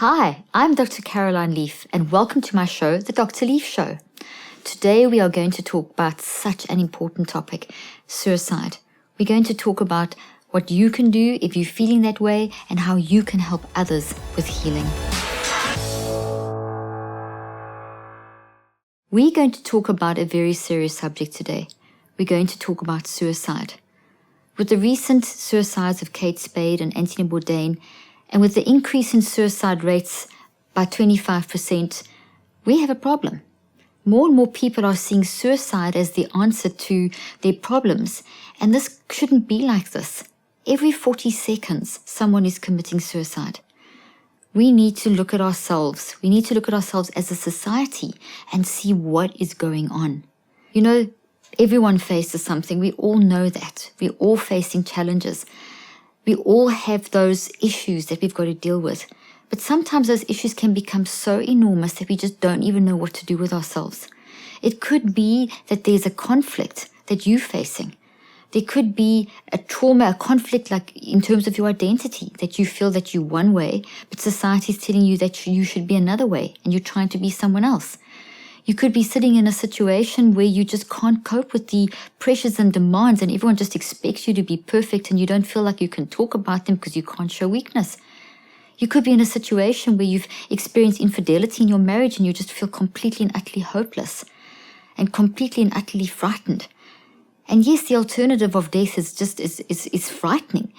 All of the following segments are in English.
Hi, I'm Dr. Caroline Leaf, and welcome to my show, The Dr. Leaf Show. Today we are going to talk about such an important topic, suicide. We're going to talk about what you can do if you're feeling that way and how you can help others with healing. We're going to talk about a very serious subject today. We're going to talk about suicide. With the recent suicides of Kate Spade and Anthony Bourdain, and with the increase in suicide rates by 25%, we have a problem. More and more people are seeing suicide as the answer to their problems, and this shouldn't be like this. Every 40 seconds, someone is committing suicide. We need to look at ourselves. We need to look at ourselves as a society and see what is going on. You know, everyone faces something. We all know that. We're all facing challenges. We all have those issues that we've got to deal with. But sometimes those issues can become so enormous that we just don't even know what to do with ourselves. It could be that there's a conflict that you're facing. There could be a trauma, a conflict like in terms of your identity, that you feel that you're one way, but society is telling you that you should be another way and you're trying to be someone else. You could be sitting in a situation where you just can't cope with the pressures and demands and everyone just expects you to be perfect and you don't feel like you can talk about them because you can't show weakness. You could be in a situation where you've experienced infidelity in your marriage and you just feel completely and utterly hopeless and completely and utterly frightened. And yes, the alternative of death is frightening.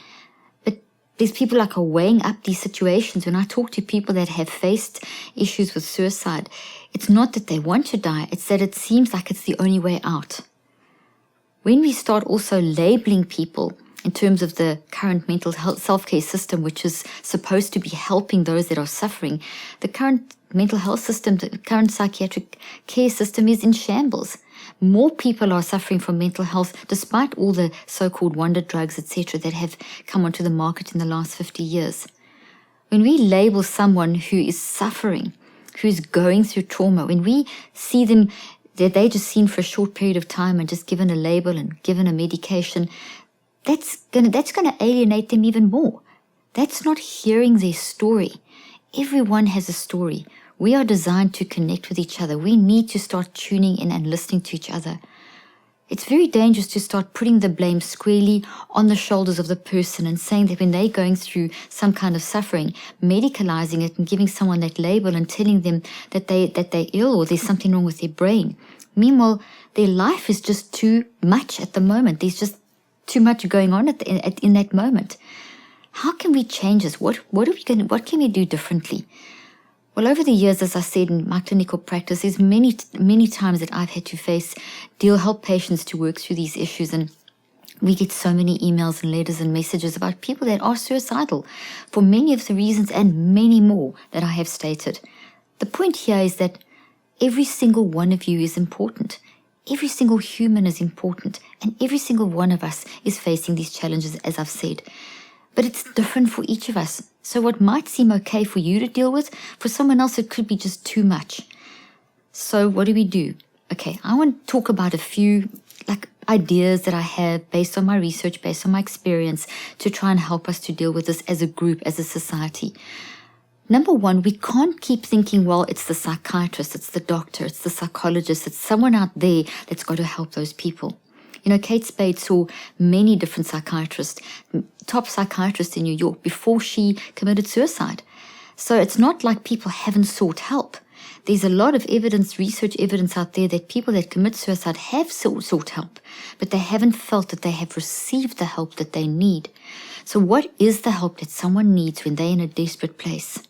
There's people like are weighing up these situations. When I talk to people that have faced issues with suicide, it's not that they want to die, it's that it seems like it's the only way out. When we start also labeling people in terms of the current mental health self-care system, which is supposed to be helping those that are suffering, the current mental health system, the current psychiatric care system is in shambles. More people are suffering from mental health despite all the so-called wonder drugs, etc., that have come onto the market in the last 50 years. When we label someone who is suffering, who's going through trauma, when we see them, that they're just seen for a short period of time and just given a label and given a medication, that's gonna alienate them even more. That's not hearing their story. Everyone has a story. We are designed to connect with each other. We need to start tuning in and listening to each other. It's very dangerous to start putting the blame squarely on the shoulders of the person and saying that when they're going through some kind of suffering, medicalizing it and giving someone that label and telling them that they're ill or there's something wrong with their brain. Meanwhile, their life is just too much at the moment. There's just too much going on in that moment. How can we change this? What can we do differently? Well, over the years, as I said in my clinical practice, there's many times that I've had to help patients to work through these issues, and we get so many emails and letters and messages about people that are suicidal for many of the reasons and many more that I have stated. The point here is that every single one of you is important. Every single human is important, and every single one of us is facing these challenges, as I've said. But it's different for each of us. So what might seem okay for you to deal with, for someone else it could be just too much. So what do we do? Okay, I want to talk about a few ideas that I have based on my research, based on my experience, to try and help us to deal with this as a group, as a society. Number one, we can't keep thinking, well, it's the psychiatrist, it's the doctor, it's the psychologist, it's someone out there that's got to help those people. You know, Kate Spade saw many different psychiatrists, top psychiatrists in New York, before she committed suicide. So it's not like people haven't sought help. There's a lot of evidence, research evidence out there that people that commit suicide have sought help, but they haven't felt that they have received the help that they need. So what is the help that someone needs when they're in a desperate place?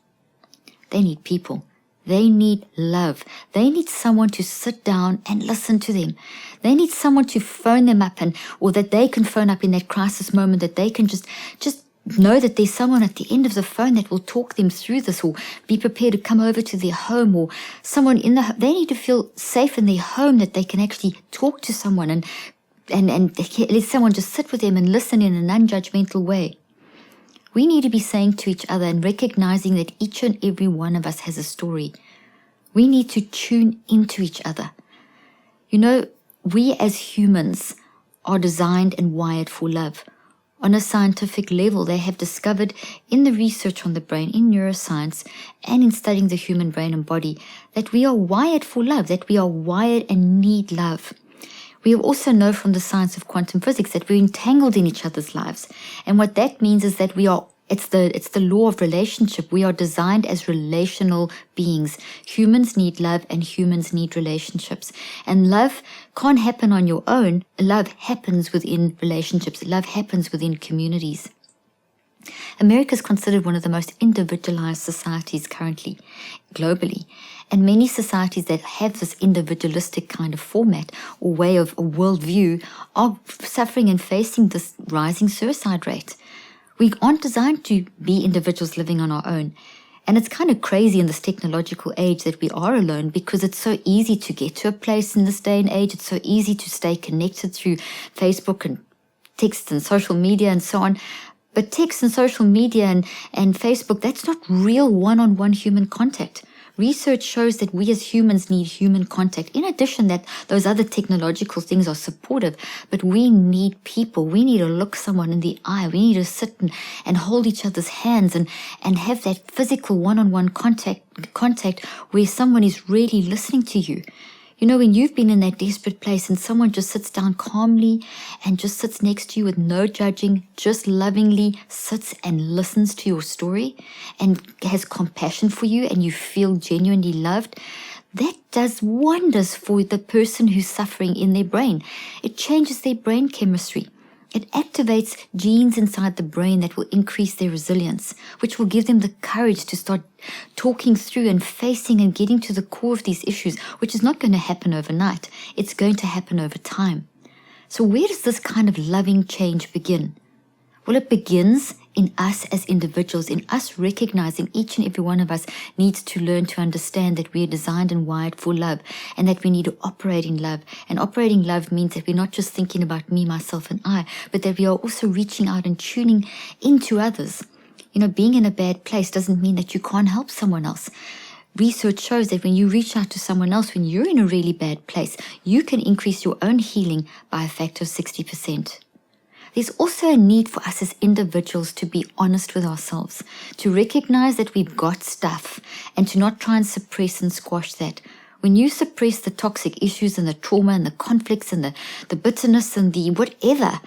They need people. They need love. They need someone to sit down and listen to them. They need someone to phone them up or that they can phone up in that crisis moment, that they can just know that there's someone at the end of the phone that will talk them through this, or be prepared to come over to their home, or someone they need to feel safe in their home, that they can actually talk to someone and let someone just sit with them and listen in an unjudgmental way. We need to be saying to each other and recognizing that each and every one of us has a story. We need to tune into each other. You know, we as humans are designed and wired for love. On a scientific level, they have discovered in the research on the brain, in neuroscience, and in studying the human brain and body, that we are wired for love, that we are wired and need love. We also know from the science of quantum physics that we're entangled in each other's lives. And what that means is that it's the law of relationship. We are designed as relational beings. Humans need love and humans need relationships. And love can't happen on your own. Love happens within relationships. Love happens within communities. America is considered one of the most individualized societies currently, globally. And many societies that have this individualistic kind of format or way of a worldview are suffering and facing this rising suicide rate. We aren't designed to be individuals living on our own. And it's kind of crazy in this technological age that we are alone, because it's so easy to get to a place in this day and age. It's so easy to stay connected through Facebook and text and social media and so on. But text and social media and Facebook, that's not real one-on-one human contact. Research shows that we as humans need human contact. In addition, that those other technological things are supportive, but we need people. We need to look someone in the eye. We need to sit and hold each other's hands and have that physical one-on-one contact where someone is really listening to you. You know, when you've been in that desperate place and someone just sits down calmly and just sits next to you with no judging, just lovingly sits and listens to your story and has compassion for you and you feel genuinely loved, that does wonders for the person who's suffering in their brain. It changes their brain chemistry. It activates genes inside the brain that will increase their resilience, which will give them the courage to start talking through and facing and getting to the core of these issues, which is not going to happen overnight. It's going to happen over time. So where does this kind of loving change begin? Well, it begins in us as individuals, in us recognizing each and every one of us needs to learn to understand that we are designed and wired for love and that we need to operate in love. And operating love means that we're not just thinking about me, myself, and I, but that we are also reaching out and tuning into others. You know, being in a bad place doesn't mean that you can't help someone else. Research shows that when you reach out to someone else, when you're in a really bad place, you can increase your own healing by a factor of 60%. There's also a need for us as individuals to be honest with ourselves, to recognize that we've got stuff and to not try and suppress and squash that. When you suppress the toxic issues and the trauma and the conflicts and the bitterness and the whatever,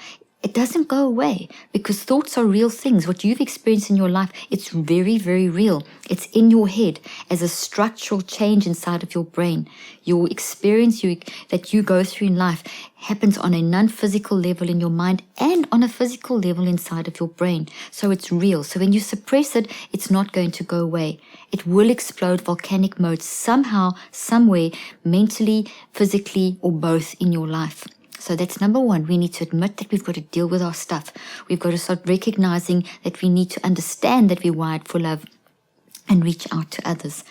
it doesn't go away, because thoughts are real things. What you've experienced in your life, it's very, very real. It's in your head as a structural change inside of your brain. Your experience that you go through in life happens on a non-physical level in your mind and on a physical level inside of your brain. So it's real. So when you suppress it, it's not going to go away. It will explode volcanic mode somehow, somewhere, mentally, physically, or both in your life. So that's number one. We need to admit that we've got to deal with our stuff. We've got to start recognizing that we need to understand that we're wired for love and reach out to others.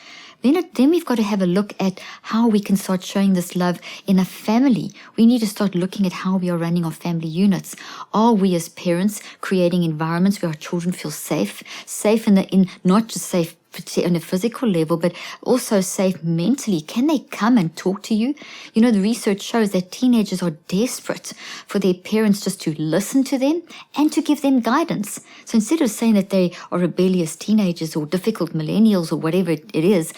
Then we've got to have a look at how we can start showing this love in a family. We need to start looking at how we are running our family units. Are we as parents creating environments where our children feel safe in not just safe on a physical level, but also safe mentally? Can they come and talk to you? You know, the research shows that teenagers are desperate for their parents just to listen to them and to give them guidance. So instead of saying that they are rebellious teenagers or difficult millennials or whatever it is,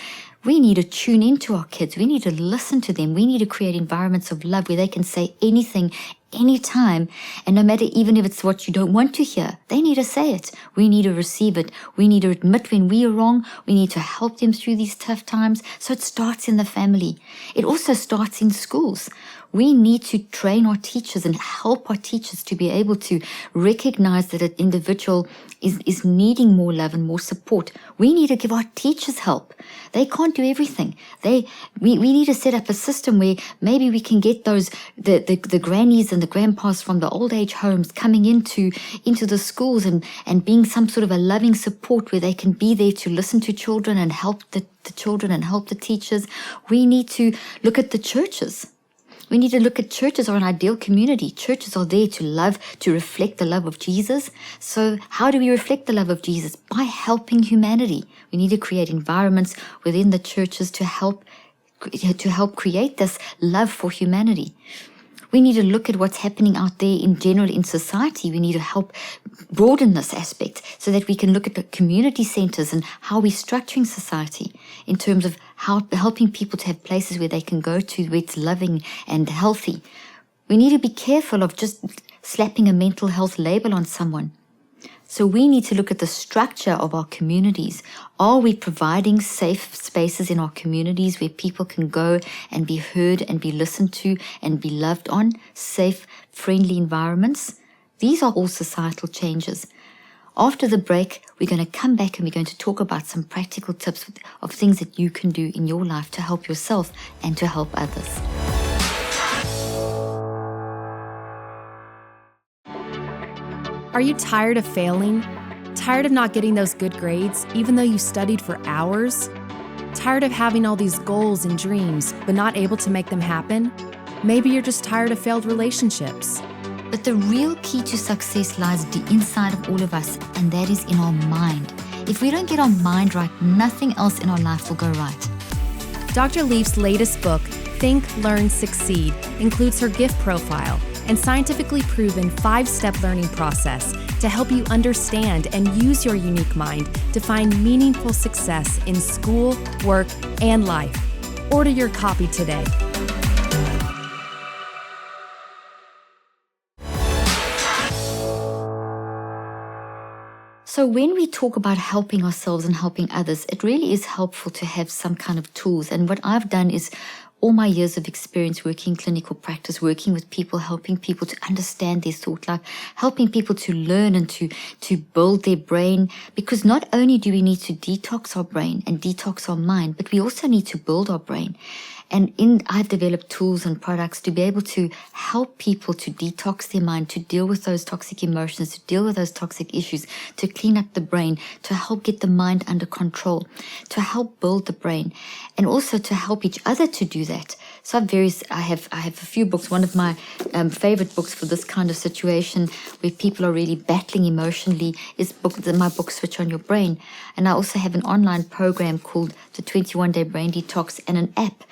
we need to tune into our kids. We need to listen to them. We need to create environments of love where they can say anything, anytime, and no matter even if it's what you don't want to hear, they need to say it. We need to receive it. We need to admit when we are wrong. We need to help them through these tough times. So it starts in the family. It also starts in schools. We need to train our teachers and help our teachers to be able to recognize that an individual is needing more love and more support. We need to give our teachers help. They can't do everything. We need to set up a system where maybe we can get the grannies and the grandpas from the old age homes coming into the schools and being some sort of a loving support where they can be there to listen to children and help the children and help the teachers. We need to look at the churches. We need to look at churches are an ideal community. Churches are there to love, to reflect the love of Jesus. So how do we reflect the love of Jesus? By helping humanity. We need to create environments within the churches to help create this love for humanity. We need to look at what's happening out there in general in society. We need to help broaden this aspect so that we can look at the community centers and how we're structuring society in terms of helping people to have places where they can go to where it's loving and healthy. We need to be careful of just slapping a mental health label on someone. So we need to look at the structure of our communities. Are we providing safe spaces in our communities where people can go and be heard and be listened to and be loved on? Safe, friendly environments? These are all societal changes. After the break, we're going to come back and we're going to talk about some practical tips of things that you can do in your life to help yourself and to help others. Are you tired of failing? Tired of not getting those good grades, even though you studied for hours? Tired of having all these goals and dreams, but not able to make them happen? Maybe you're just tired of failed relationships. But the real key to success lies deep inside of all of us, and that is in our mind. If we don't get our mind right, nothing else in our life will go right. Dr. Leaf's latest book, Think, Learn, Succeed, includes her gift profile and scientifically proven 5-step learning process to help you understand and use your unique mind to find meaningful success in school, work, and life. Order your copy today. So when we talk about helping ourselves and helping others, it really is helpful to have some kind of tools. And what I've done is all my years of experience working in clinical practice, working with people, helping people to understand their thought life, helping people to learn and to build their brain. Because not only do we need to detox our brain and detox our mind, but we also need to build our brain. And I've developed tools and products to be able to help people to detox their mind, to deal with those toxic emotions, to deal with those toxic issues, to clean up the brain, to help get the mind under control, to help build the brain, and also to help each other to do that. So I have a few books. One of my favorite books for this kind of situation where people are really battling emotionally is my book, Switch on Your Brain. And I also have an online program called the 21-Day Brain Detox and an app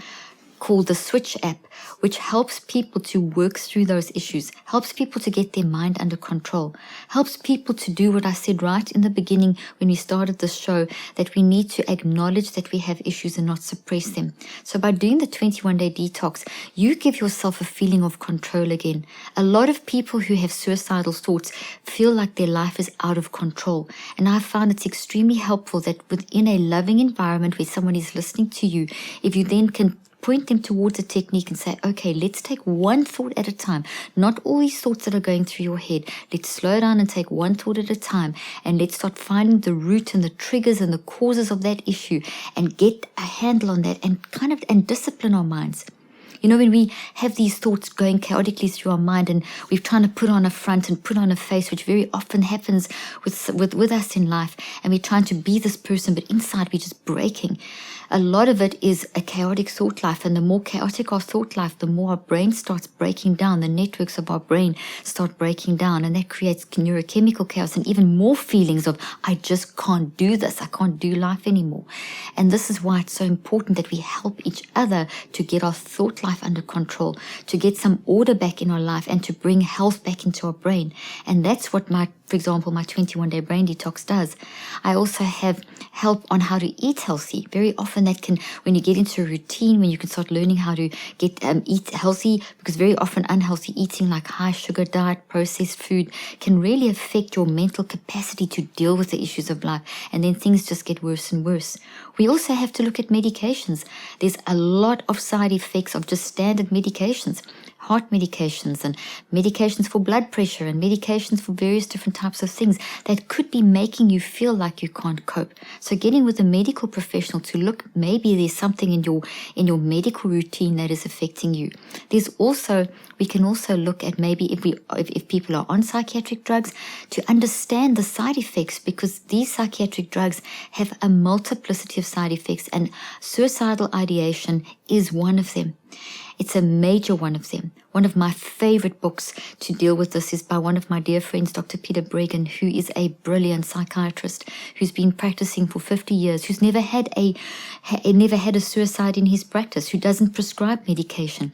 called the Switch app, which helps people to work through those issues, helps people to get their mind under control, helps people to do what I said right in the beginning when we started this show, that we need to acknowledge that we have issues and not suppress them. So by doing the 21-day detox, you give yourself a feeling of control again. A lot of people who have suicidal thoughts feel like their life is out of control. And I found it's extremely helpful that within a loving environment where someone is listening to you, if you then can point them towards a technique and say, okay, let's take one thought at a time, not all these thoughts that are going through your head. Let's slow down and take one thought at a time, and let's start finding the root and the triggers and the causes of that issue and get a handle on that and discipline our minds. You know, when we have these thoughts going chaotically through our mind and we're trying to put on a front and put on a face, which very often happens with us in life, and we're trying to be this person, but inside we're just breaking. A lot of it is a chaotic thought life, and the more chaotic our thought life, the more our brain starts breaking down. The networks of our brain start breaking down, and that creates neurochemical chaos and even more feelings of, I just can't do this, I can't do life anymore. And this is why it's so important that we help each other to get our thought life under control, to get some order back in our life, and to bring health back into our brain. And that's what for example, my 21-day brain detox does. I also have help on how to eat healthy. Very often that can, when you get into a routine, when you can start learning how to eat healthy, because very often unhealthy eating like high sugar diet, processed food can really affect your mental capacity to deal with the issues of life. And then things just get worse and worse. We also have to look at medications. There's a lot of side effects of just standard medications. Heart medications and medications for blood pressure and medications for various different types of things that could be making you feel like you can't cope. So getting with a medical professional to look, maybe there's something in your medical routine that is affecting you. We can also look at maybe if people are on psychiatric drugs, to understand the side effects, because these psychiatric drugs have a multiplicity of side effects, and suicidal ideation is one of them. It's a major one of them. One of my favorite books to deal with this is by one of my dear friends, Dr. Peter Bregan, who is a brilliant psychiatrist who's been practicing for 50 years, who's never had a suicide in his practice, who doesn't prescribe medication.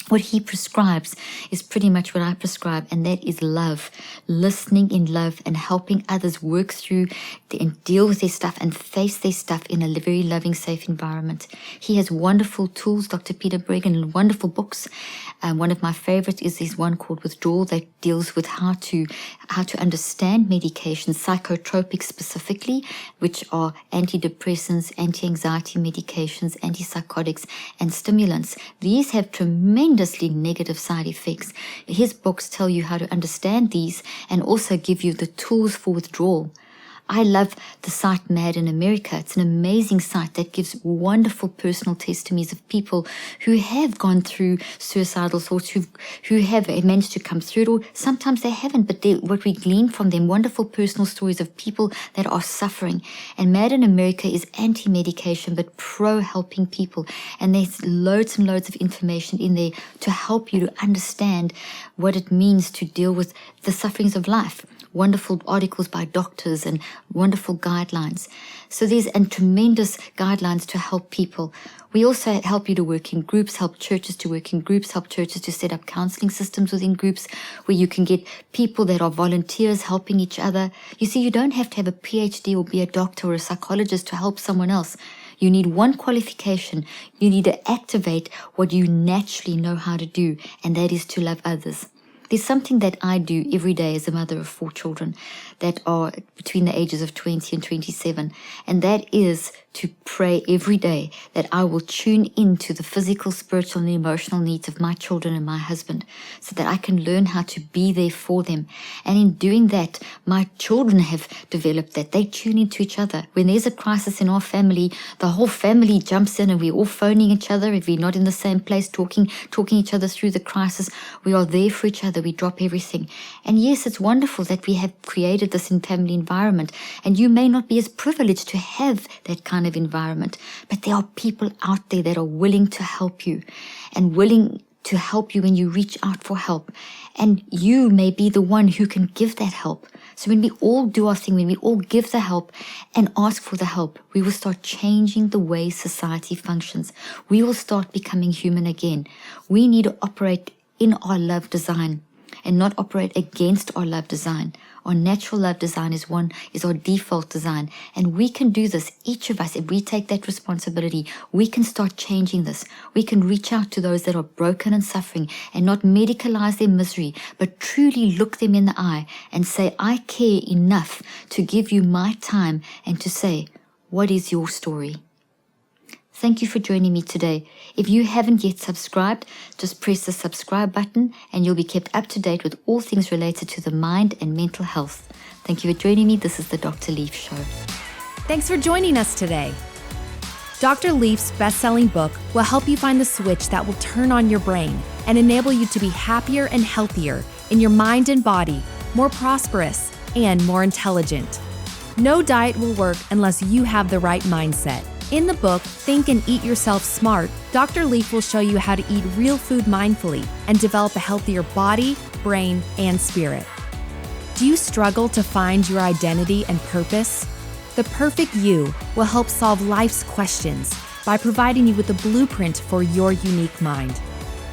What he prescribes is pretty much what I prescribe, and that is love, listening in love and helping others work through and deal with their stuff and face their stuff in a very loving, safe environment. He has wonderful tools, Dr. Peter Bregan, and wonderful books. One of my favorites is his one called Withdrawal that deals with how to understand medications, psychotropics specifically, which are antidepressants, anti-anxiety medications, antipsychotics, and stimulants. These have tremendously negative side effects. His books tell you how to understand these and also give you the tools for withdrawal. I love the site Mad in America. It's an amazing site that gives wonderful personal testimonies of people who have gone through suicidal thoughts, who have managed to come through it, or sometimes they haven't, but what we glean from them, wonderful personal stories of people that are suffering. And Mad in America is anti-medication, but pro-helping people. And there's loads and loads of information in there to help you to understand what it means to deal with the sufferings of life. Wonderful articles by doctors and wonderful guidelines. So there's tremendous guidelines to help people. We also help you to work in groups, help churches to work in groups, help churches to set up counseling systems within groups where you can get people that are volunteers helping each other. You see, you don't have to have a PhD or be a doctor or a psychologist to help someone else. You need one qualification. You need to activate what you naturally know how to do, and that is to love others. There's something that I do every day as a mother of 4 children that are between the ages of 20 and 27, and that is to pray every day that I will tune into the physical, spiritual, and emotional needs of my children and my husband so that I can learn how to be there for them. And in doing that, my children have developed that. They tune into each other. When there's a crisis in our family, the whole family jumps in and we're all phoning each other. If we're not in the same place, talking each other through the crisis, we are there for each other. We drop everything. And yes, it's wonderful that we have created this in family environment. And you may not be as privileged to have that kind of environment, but there are people out there that are willing to help you and willing to help you when you reach out for help. And you may be the one who can give that help. So when we all do our thing, when we all give the help and ask for the help, we will start changing the way society functions. We will start becoming human again. We need to operate in our love design and not operate against our love design. Our natural love design is our default design. And we can do this, each of us, if we take that responsibility, we can start changing this. We can reach out to those that are broken and suffering and not medicalize their misery, but truly look them in the eye and say, I care enough to give you my time and to say, what is your story? Thank you for joining me today. If you haven't yet subscribed, just press the subscribe button and you'll be kept up to date with all things related to the mind and mental health. Thank you for joining me. This is the Dr. Leaf Show. Thanks for joining us today. Dr. Leaf's best-selling book will help you find the switch that will turn on your brain and enable you to be happier and healthier in your mind and body, more prosperous and more intelligent. No diet will work unless you have the right mindset. In the book, Think and Eat Yourself Smart, Dr. Leaf will show you how to eat real food mindfully and develop a healthier body, brain, and spirit. Do you struggle to find your identity and purpose? The Perfect You will help solve life's questions by providing you with a blueprint for your unique mind.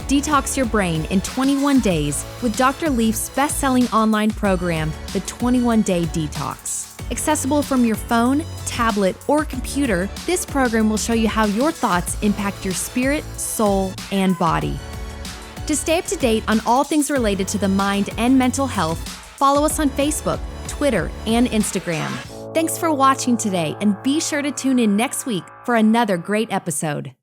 Detox your brain in 21 days with Dr. Leaf's best-selling online program, The 21-Day Detox. Accessible from your phone, tablet, or computer, this program will show you how your thoughts impact your spirit, soul, and body. To stay up to date on all things related to the mind and mental health, follow us on Facebook, Twitter, and Instagram. Thanks for watching today, and be sure to tune in next week for another great episode.